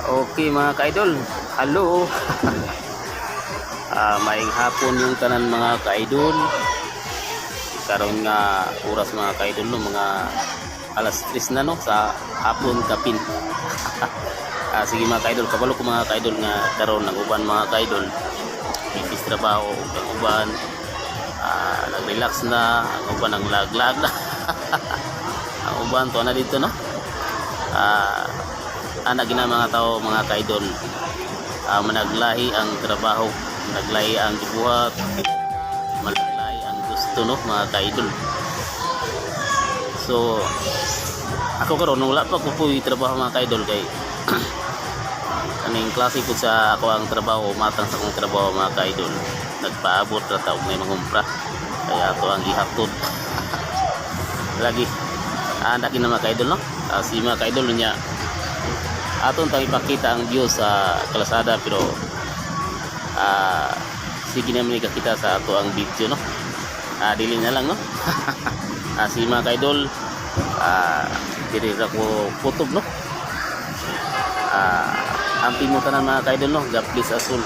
Okay mga ka-idol, hello. Maayong hapon yung tanan mga ka-idol. Karon nga oras mga ka-idol no, mga alas 3 na no sa hapon kapin. Sige mga ka-idol, kabalo ko mga ka-idol nga karon ng uban mga ka-idol. Bibis trabaho, ang uban nag-relax na, ang uban ang lag-lag na. Ang uban to na dito no. Anak gina mga tao mga ka-idol, managlahi ang trabaho, managlahi ang gibuhat, managlahi ang gusto no mga ka-idol. So ako karon wala pa ko puy trabaho mga ka-idol kay kaming klase ko sa ako ang trabaho, matang sa akong trabaho mga ka-idol, nagpaabot ra ta og may mangumpra kaya ato ang gihatod. Lagi anak gina mga ka-idol no, si mga ka-idol niya aton tang ipakita ang view sa kalasada pero sige naman ikakita sa ato ang video no. Dili na lang no. Si mga ka-idol diri ra ko kutob no. Ang pingutan mga ka-idol no, God bless us all.